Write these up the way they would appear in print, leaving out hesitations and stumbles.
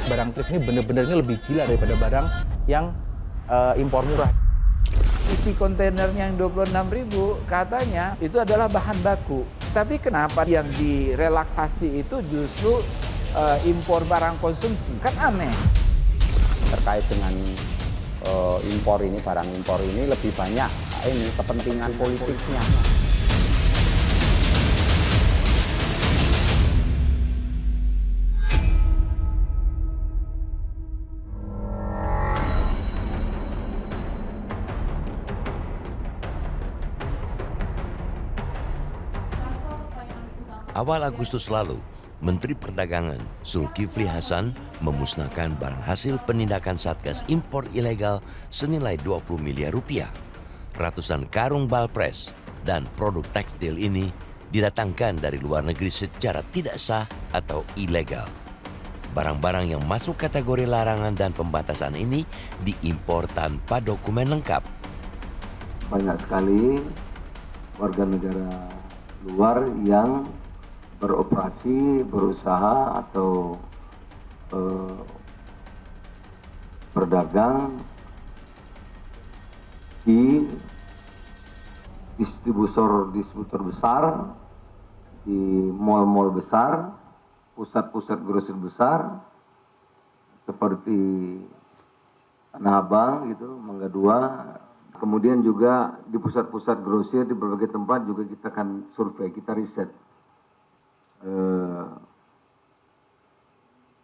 barang thrift ini benar-benar lebih gila daripada barang yang impor murah. Isi kontainernya yang 26.000 katanya itu adalah bahan baku. Tapi kenapa yang direlaksasi itu justru impor barang konsumsi? Kan aneh. Terkait dengan impor ini, barang impor ini lebih banyak ini kepentingan politiknya. Awal Agustus lalu, Menteri Perdagangan Zulkifli Hasan memusnahkan barang hasil penindakan Satgas Impor Ilegal senilai 20 miliar rupiah. Ratusan karung balpres dan produk tekstil ini didatangkan dari luar negeri secara tidak sah atau ilegal. Barang-barang yang masuk kategori larangan dan pembatasan ini diimpor tanpa dokumen lengkap. Banyak sekali warga negara luar yang beroperasi, berusaha atau berdagang di distributor besar, di mal-mal besar, pusat-pusat grosir besar seperti Tanah Abang gitu, Mangga 2. Kemudian juga di pusat-pusat grosir di berbagai tempat juga kita akan survei, kita riset.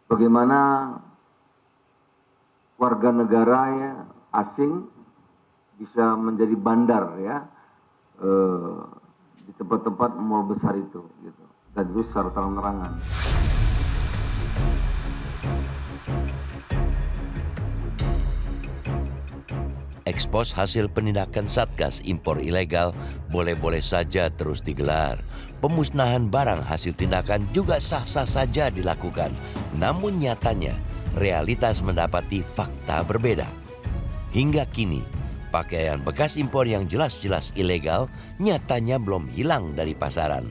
Bagaimana warga negara ya, asing bisa menjadi bandar ya di tempat-tempat mal besar itu gitu. Dan itu secara terang-terangan. Ekspos hasil penindakan Satgas Impor Ilegal boleh-boleh saja terus digelar. Pemusnahan barang hasil tindakan juga sah-sah saja dilakukan. Namun nyatanya, realitas mendapati fakta berbeda. Hingga kini, pakaian bekas impor yang jelas-jelas ilegal nyatanya belum hilang dari pasaran.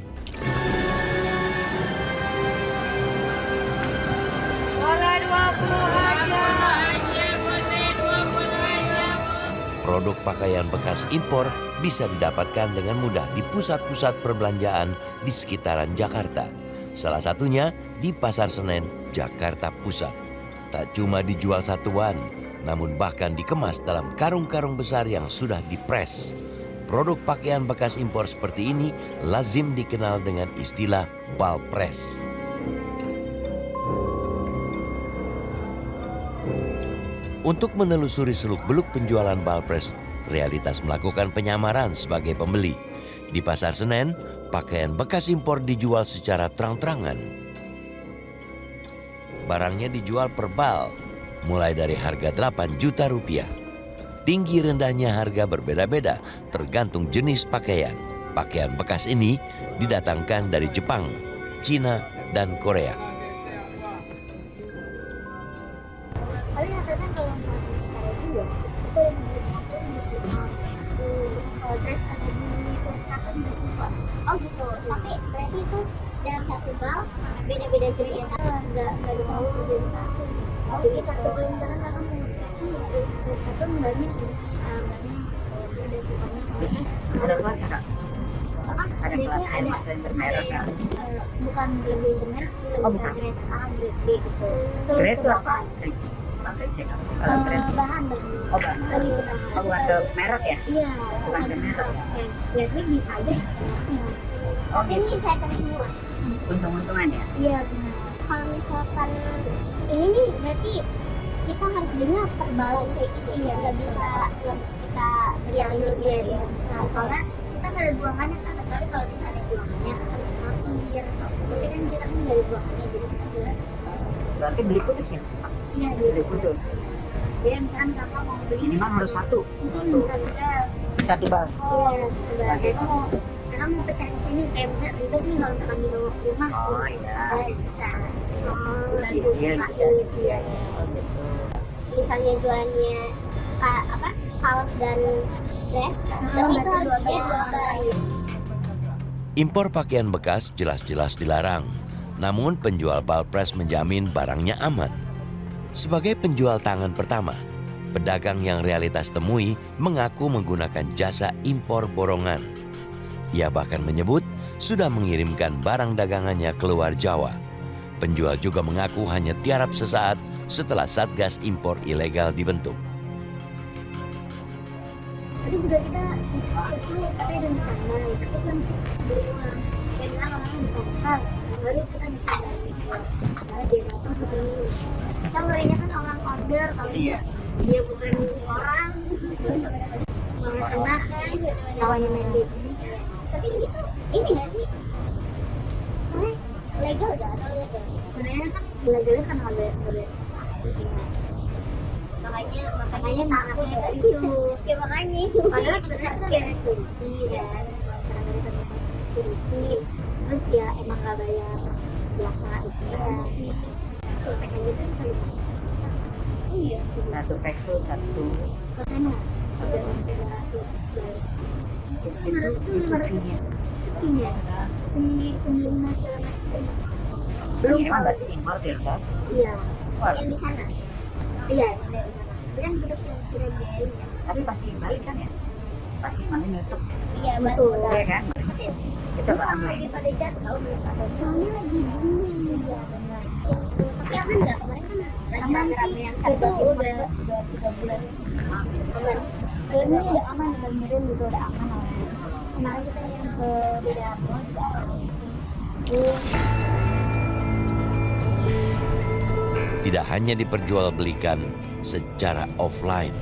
Produk pakaian bekas impor bisa didapatkan dengan mudah di pusat-pusat perbelanjaan di sekitaran Jakarta. Salah satunya di Pasar Senen, Jakarta Pusat. Tak cuma dijual satuan, namun bahkan dikemas dalam karung-karung besar yang sudah dipres. Produk pakaian bekas impor seperti ini lazim dikenal dengan istilah balpres. Untuk menelusuri seluk-beluk penjualan balpres, Realitas melakukan penyamaran sebagai pembeli. Di Pasar Senen, pakaian bekas impor dijual secara terang-terangan. Barangnya dijual per bal, mulai dari harga 8 juta rupiah. Tinggi rendahnya harga berbeda-beda tergantung jenis pakaian. Pakaian bekas ini didatangkan dari Jepang, Cina, dan Korea. Paling atasnya kalau misalnya kita itu yang di sepatu di sini, terus kalau dress ada di terus sepatu di sini Pak. Oh gitu. Tapi berarti itu dalam satu bal beda-beda jenis. Nggak tahu jadi satu. Oh jadi satu kalau misalkan kakak mau dressnya terus satu mbaknya ada sifatnya. Ada luar kak? Ada biasanya ada bermerek ya? Bukan lebih bermerek sih, lebih ke grade A, grade B gitu. Grade itu apa? Kalau grade Bahan. Oh bahan. Lebih ke bahan. Oh bukan ke merek ya? Iya. Bukan ke merek. Grade B bisa aja. Oh Ini gitu. saya pakai semua. Untung-untungan ya? Iya benar. Kalau misalkan ini nih berarti kita harus dengar perbalan kayak gitu ya, nggak bisa kita berjalan dulu ya. Soalnya kita nggak ada buangannya kan, kecuali kalau kita ada buangannya harus sortir. Tapi kan kita kan nggak ada buangannya, jadi kita bilang Berarti beli putus ya? iya Beli putus. Jadi misalkan kakak mau beli Minimal harus satu. satu bal. Satu bal. Iya satu bal. Kakak mau pecah di sini kayak misalnya ribet nih kalau misalkan dibawa ke rumah. Oh iya. Saya bisa. Bantu Iya. Oh gitu. Misalnya jualannya kaos dan dress, berarti itu harus dua bal. Impor pakaian bekas jelas-jelas dilarang. Namun penjual balpres menjamin barangnya aman. Sebagai penjual tangan pertama, pedagang yang realitas temui mengaku menggunakan jasa impor borongan. Ia bahkan menyebut sudah mengirimkan barang dagangannya keluar Jawa. Penjual juga mengaku hanya tiarap sesaat setelah Satgas Impor Ilegal dibentuk. Tadi juga kita bisa itu tapi ada di sana itu kan di rumah dan orang-orang buka bekal baru kita bisa balik karena dia datang ke sini kita ngerinya kan orang order kalau dia bukan orang malah kena kan lawannya mandate tapi itu ini nggak sih sebenarnya legal nggak atau legal sebenarnya kan ilegalnya kan ada makanya nakaknya kayak gitu ya makanya itu padahal sebenarnya kan ada ekspedisi dan ekspedisi terus ya emang nggak bayar jasa ekspedisi tuh pack aja kan bisa lebih iya Satu pack tuh satu. kontainer 300 Itu fee-nya. iya di pengiriman segala macam Belum emang nggak disimportir kan? iya Wah. yang di sana iya yang dari sana tapi kan terus yang kita biayain ya Tapi pasti balik kan ya? Pasti masih nutup. iya betul Iya kan? Itu Orang ramai. lagi pada jatuh soalnya lagi booming ya benar tapi aman nggak kemarin kan rame-rame yang itu udah 3 bulan aman ini udah aman udah mirim juga udah aman kemarin kita yang ke beda mall juga aman. Tidak hanya diperjualbelikan secara offline,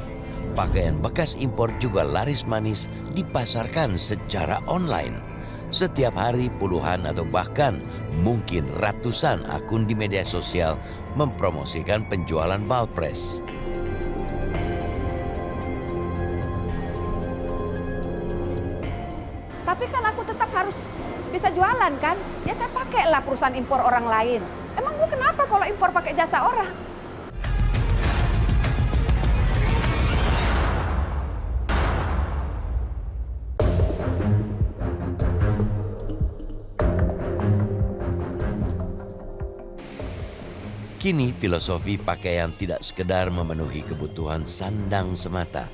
pakaian bekas impor juga laris manis dipasarkan secara online. Setiap hari puluhan atau bahkan mungkin ratusan akun di media sosial mempromosikan penjualan Balpres. Tapi kan aku tetap harus bisa jualan kan? Ya saya pakailah perusahaan impor orang lain. Emang gue kenapa kalau impor pakai jasa orang? Kini filosofi pakaian tidak sekedar memenuhi kebutuhan sandang semata.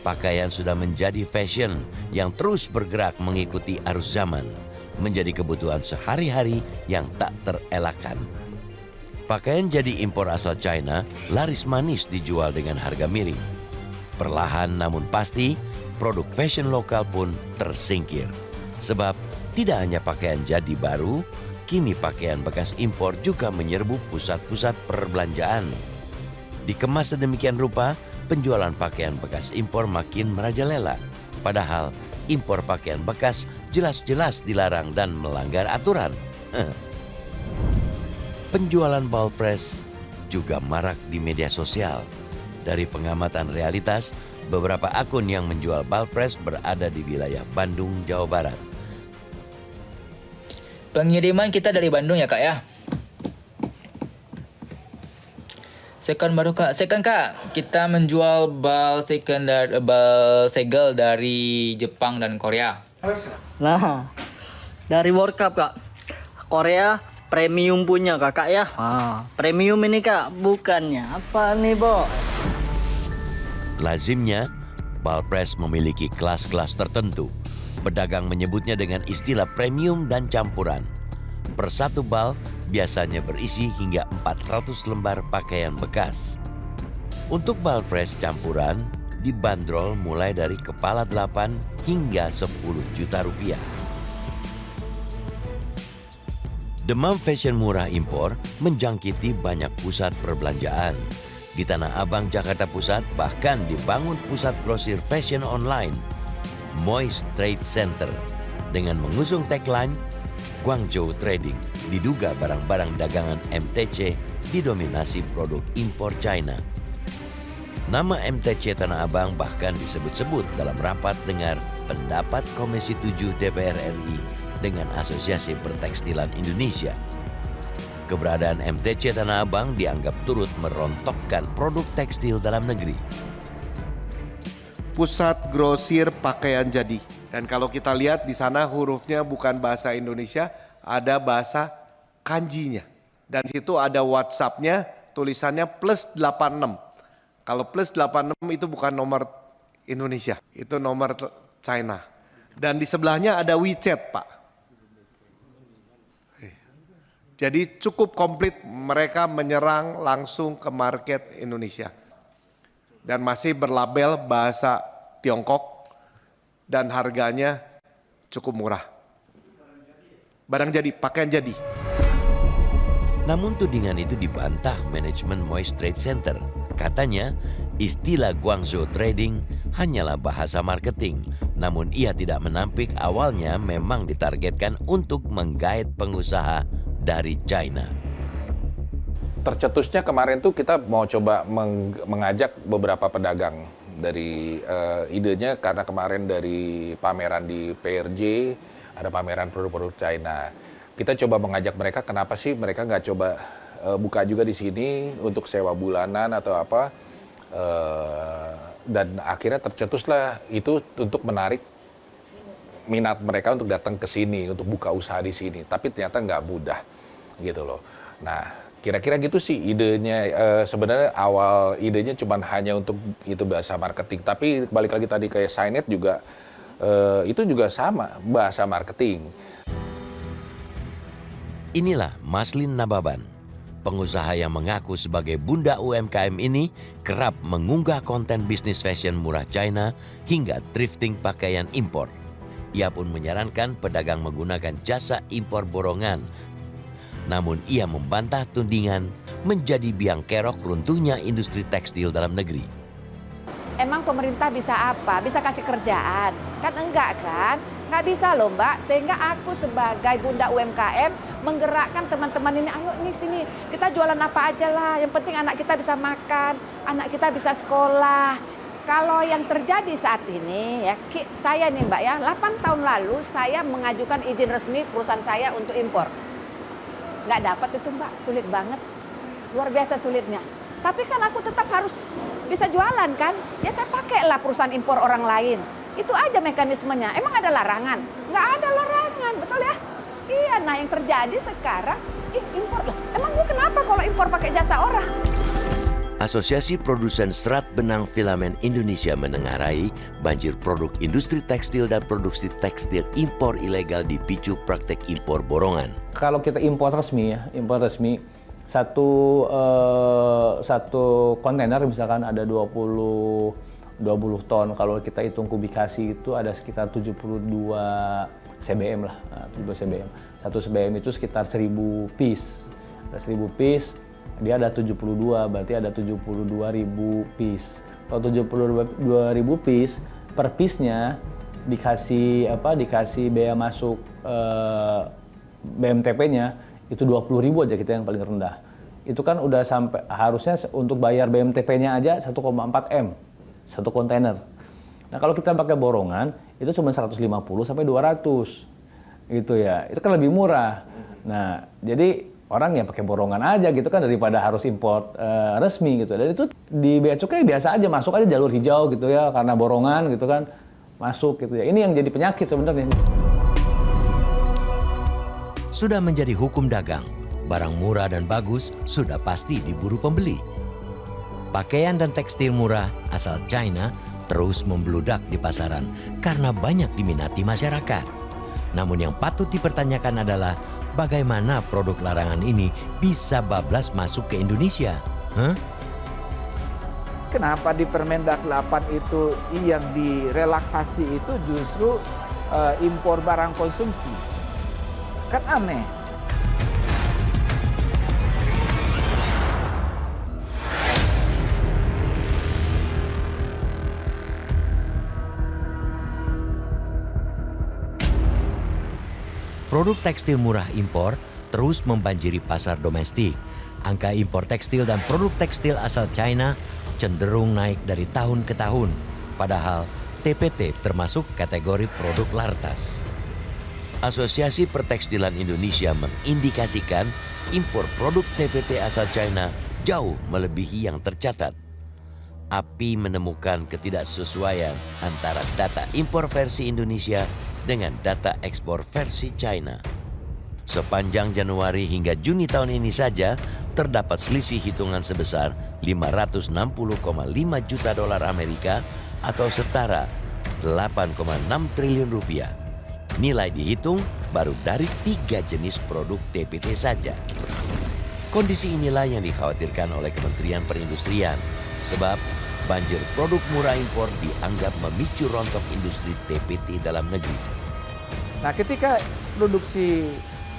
Pakaian sudah menjadi fashion yang terus bergerak mengikuti arus zaman, menjadi kebutuhan sehari-hari yang tak terelakkan. Pakaian jadi impor asal China laris manis dijual dengan harga miring. Perlahan namun pasti, produk fashion lokal pun tersingkir. Sebab tidak hanya pakaian jadi baru, kini pakaian bekas impor juga menyerbu pusat-pusat perbelanjaan. Dikemas sedemikian rupa, penjualan pakaian bekas impor makin merajalela. Padahal impor pakaian bekas jelas-jelas dilarang dan melanggar aturan. Penjualan Balpres juga marak di media sosial. Dari pengamatan realitas, beberapa akun yang menjual Balpres berada di wilayah Bandung, Jawa Barat. Pengiriman kita dari Bandung ya kak ya. Second baru kak. Second kak, kita menjual bal segel dari Jepang dan Korea. Nah, dari World Cup kak. Korea premium punya kakak ya. Premium ini kak, bukannya apa nih bos? Lazimnya, Balpres memiliki kelas-kelas tertentu. Pedagang menyebutnya dengan istilah premium dan campuran. Per satu bal biasanya berisi hingga 400 lembar pakaian bekas. Untuk Balpres campuran dibanderol mulai dari kepala 8 hingga 10 juta rupiah. Demam fashion murah impor menjangkiti banyak pusat perbelanjaan. Di Tanah Abang, Jakarta Pusat bahkan dibangun pusat grosir fashion online, Moist Trade Center, dengan mengusung tagline Guangzhou Trading. Diduga barang-barang dagangan MTC didominasi produk impor China. Nama MTC Tanah Abang bahkan disebut-sebut dalam rapat dengar pendapat Komisi 7 DPR RI dengan Asosiasi Pertekstilan Indonesia. Keberadaan MTC Tanah Abang dianggap turut merontokkan produk tekstil dalam negeri. Pusat grosir pakaian jadi. Dan kalau kita lihat di sana hurufnya bukan bahasa Indonesia, ada bahasa kanjinya. Dan di situ ada WhatsApp-nya tulisannya plus 86. Kalau plus 86 itu bukan nomor Indonesia, itu nomor China. Dan di sebelahnya ada WeChat, Pak. Jadi cukup komplit, mereka menyerang langsung ke market Indonesia. Dan masih berlabel bahasa Tiongkok dan harganya cukup murah. Barang jadi, pakaian jadi. Namun tudingan itu dibantah manajemen Moist Trade Center. Katanya, istilah Guangzhou Trading hanyalah bahasa marketing. Namun ia tidak menampik awalnya memang ditargetkan untuk menggait pengusaha dari China. Tercetusnya kemarin tuh kita mau coba mengajak beberapa pedagang dari idenya karena kemarin dari pameran di PRJ ada pameran produk-produk China. Kita coba mengajak mereka, kenapa sih mereka nggak coba buka juga di sini untuk sewa bulanan atau apa, dan akhirnya tercetuslah itu untuk menarik minat mereka untuk datang ke sini untuk buka usaha di sini, tapi ternyata nggak mudah gitu loh. Nah, kira-kira gitu sih idenya. Sebenarnya awal idenya cuma hanya untuk itu bahasa marketing, tapi balik lagi tadi kayak Signet juga itu juga sama bahasa marketing. Inilah Maslin Nababan, pengusaha yang mengaku sebagai bunda UMKM ini kerap mengunggah konten bisnis fashion murah China hingga thrifting pakaian impor. Ia pun menyarankan pedagang menggunakan jasa impor borongan. Namun ia membantah tudingan menjadi biang kerok runtuhnya industri tekstil dalam negeri. Emang pemerintah bisa apa? Bisa kasih kerjaan? Kan enggak kan? Nggak bisa loh Mbak. Sehingga aku sebagai bunda UMKM menggerakkan teman-teman ini, ayo nih sini, kita jualan apa aja lah. Yang penting anak kita bisa makan, anak kita bisa sekolah. Kalau yang terjadi saat ini, ya saya nih Mbak ya, 8 tahun lalu saya mengajukan izin resmi perusahaan saya untuk impor. Nggak dapat itu Mbak, sulit banget. Luar biasa sulitnya. Tapi kan aku tetap harus bisa jualan kan. Ya saya pakailah perusahaan impor orang lain. Itu aja mekanismenya. Emang ada larangan? Nggak ada larangan, betul ya? Iya, nah yang terjadi sekarang, impor lah. Emang gue kenapa kalau impor pakai jasa orang? Asosiasi Produsen Serat Benang Filamen Indonesia menengarai banjir produk industri tekstil dan produksi tekstil impor ilegal dipicu praktek impor borongan. Kalau kita impor resmi ya, satu kontainer misalkan ada 20 ton. Kalau kita hitung kubikasi itu ada sekitar 72 CBM lah, 72 CBM. Satu CBM itu sekitar 1000 piece. Ada 1000 piece, dia ada 72, berarti ada 72.000 piece. Kalau 72.000 piece, per piece-nya dikasih bea masuk BMTP-nya itu 20.000 aja kita yang paling rendah. Itu kan udah sampai harusnya untuk bayar BMTP-nya aja 1,4 M satu kontainer. Nah, kalau kita pakai borongan itu cuma 150 sampai 200. Gitu ya. Itu kan lebih murah. Nah, jadi orang yang pakai borongan aja gitu kan daripada harus import resmi gitu. Dan itu di bea cukai biasa aja, masuk aja jalur hijau gitu ya, karena borongan gitu kan masuk gitu ya. Ini yang jadi penyakit sebenarnya. Sudah menjadi hukum dagang, barang murah dan bagus sudah pasti diburu pembeli. Pakaian dan tekstil murah asal China terus membludak di pasaran karena banyak diminati masyarakat. Namun yang patut dipertanyakan adalah bagaimana produk larangan ini bisa bablas masuk ke Indonesia? Kenapa di Permendak 8 itu yang direlaksasi itu justru impor barang konsumsi? Kan aneh. Produk tekstil murah impor terus membanjiri pasar domestik. Angka impor tekstil dan produk tekstil asal China cenderung naik dari tahun ke tahun. Padahal TPT termasuk kategori produk lartas. Asosiasi Pertekstilan Indonesia mengindikasikan impor produk TPT asal China jauh melebihi yang tercatat. API menemukan ketidaksesuaian antara data impor versi Indonesia dengan data ekspor versi China. Sepanjang Januari hingga Juni tahun ini saja, terdapat selisih hitungan sebesar 560,5 juta dolar Amerika atau setara 8,6 triliun rupiah. Nilai dihitung baru dari 3 jenis produk TPT saja. Kondisi inilah yang dikhawatirkan oleh Kementerian Perindustrian, sebab banjir produk murah impor dianggap memicu rontok industri TPT dalam negeri. Nah, ketika produksi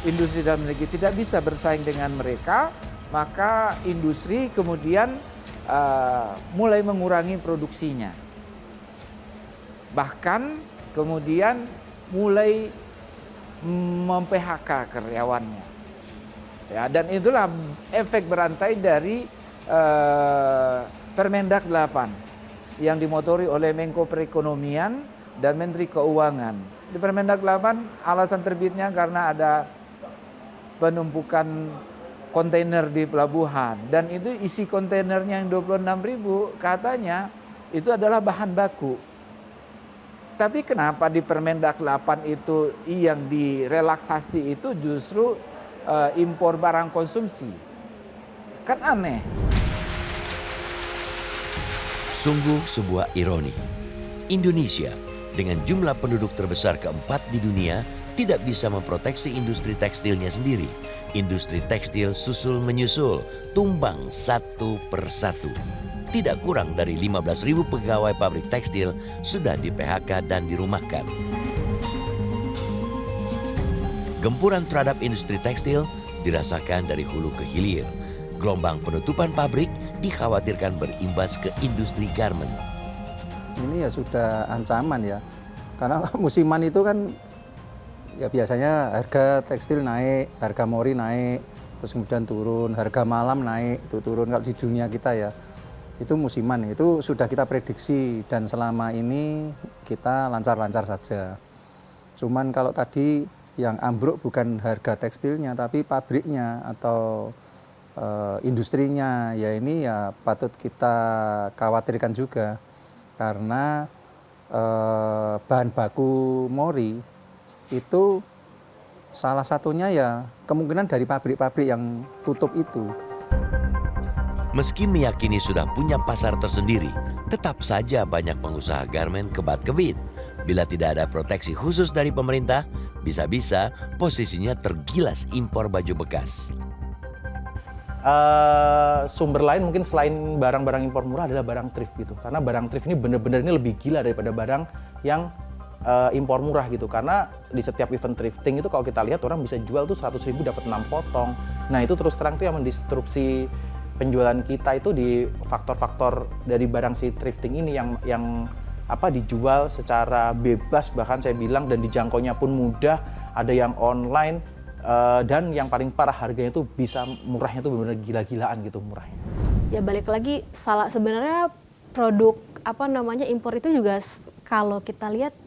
industri dalam negeri tidak bisa bersaing dengan mereka, maka industri kemudian mulai mengurangi produksinya. Bahkan kemudian mulai mem-PHK karyawannya. Ya, dan itulah efek berantai dari Permendag 8 yang dimotori oleh Menko Perekonomian dan Menteri Keuangan. Di Permendag 8 alasan terbitnya karena ada penumpukan kontainer di pelabuhan, dan itu isi kontainernya yang 26.000 katanya itu adalah bahan baku. Tapi kenapa di Permendag 8 itu yang direlaksasi itu justru impor barang konsumsi? Kan aneh. Sungguh sebuah ironi. Indonesia dengan jumlah penduduk terbesar keempat di dunia tidak bisa memproteksi industri tekstilnya sendiri. Industri tekstil susul menyusul, tumbang satu persatu. Tidak kurang dari 15.000 pegawai pabrik tekstil sudah di-PHK dan dirumahkan. Gempuran terhadap industri tekstil dirasakan dari hulu ke hilir. Gelombang penutupan pabrik dikhawatirkan berimbas ke industri garment. Ini ya sudah ancaman ya, karena musiman itu kan ya biasanya harga tekstil naik, harga mori naik, terus kemudian turun, harga malam naik, itu turun. Kalau di dunia kita ya, itu musiman, itu sudah kita prediksi dan selama ini kita lancar-lancar saja. Cuman kalau tadi yang ambruk bukan harga tekstilnya, tapi pabriknya atau industrinya, ya ini ya patut kita khawatirkan juga. Karena bahan baku mori itu salah satunya ya kemungkinan dari pabrik-pabrik yang tutup itu. Meski meyakini sudah punya pasar tersendiri, tetap saja banyak pengusaha garmen kebat-kebit. Bila tidak ada proteksi khusus dari pemerintah, bisa-bisa posisinya tergilas impor baju bekas. Sumber lain mungkin selain barang-barang impor murah adalah barang thrift gitu, karena barang thrift ini benar-benar ini lebih gila daripada barang yang impor murah gitu, karena di setiap event thrifting itu kalau kita lihat orang bisa jual tuh 100.000 dapat 6 potong. Nah itu terus terang tuh yang mendistrupsi penjualan kita itu di faktor-faktor dari barang si thrifting ini yang dijual secara bebas, bahkan saya bilang, dan dijangkaunya pun mudah, ada yang online. Dan yang paling parah harganya itu bisa murahnya tuh benar-benar gila-gilaan gitu murahnya. Ya balik lagi sebenarnya produk impor itu juga kalau kita lihat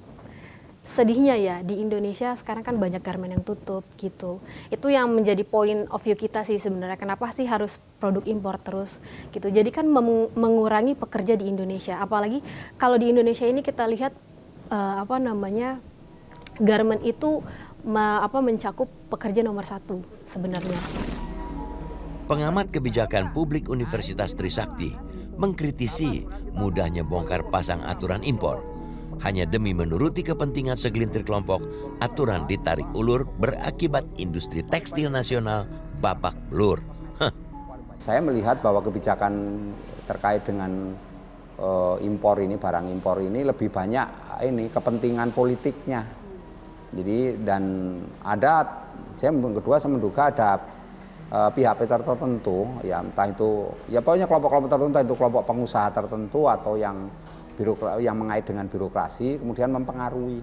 sedihnya ya di Indonesia sekarang kan banyak garmen yang tutup gitu. Itu yang menjadi point of view kita sih sebenarnya, kenapa sih harus produk impor terus gitu. Jadi kan mengurangi pekerja di Indonesia. Apalagi kalau di Indonesia ini kita lihat garmen itu mencakup pekerja nomor 1 sebenarnya. Pengamat kebijakan publik Universitas Trisakti mengkritisi mudahnya bongkar pasang aturan impor. Hanya demi menuruti kepentingan segelintir kelompok, aturan ditarik ulur berakibat industri tekstil nasional babak belur. Saya melihat bahwa kebijakan terkait dengan impor ini, barang impor ini lebih banyak kepentingan politiknya. Jadi dan saya menduga ada pihak tertentu, ya entah itu ya pokoknya kelompok-kelompok tertentu, entah itu kelompok pengusaha tertentu atau yang mengait dengan birokrasi, kemudian mempengaruhi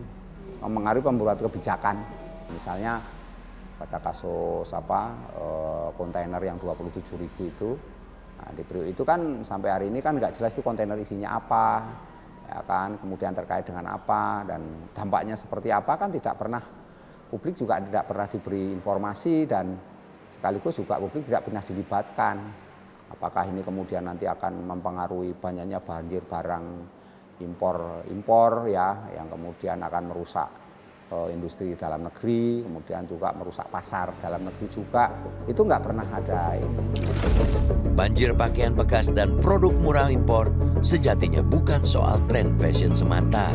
pembuat kebijakan. Misalnya pada kasus kontainer yang 27.000 itu, nah, di periode itu kan sampai hari ini kan nggak jelas itu kontainer isinya apa. Ya kan, kemudian terkait dengan apa dan dampaknya seperti apa kan publik juga tidak pernah diberi informasi, dan sekaligus juga publik tidak pernah dilibatkan. Apakah ini kemudian nanti akan mempengaruhi banyaknya banjir barang impor ya yang kemudian akan merusak industri dalam negeri, kemudian juga merusak pasar dalam negeri juga, itu nggak pernah ada ini. Banjir pakaian bekas dan produk murah impor sejatinya bukan soal tren fashion semata.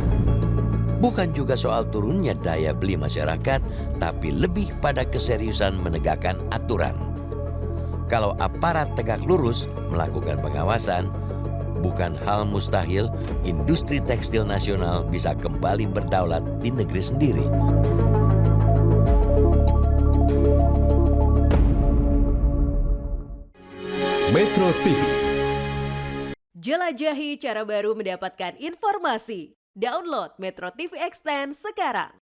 Bukan juga soal turunnya daya beli masyarakat, tapi lebih pada keseriusan menegakkan aturan. Kalau aparat tegak lurus melakukan pengawasan, bukan hal mustahil industri tekstil nasional bisa kembali berdaulat di negeri sendiri. Metro TV. Jelajahi cara baru mendapatkan informasi. Download Metro TV Extend sekarang.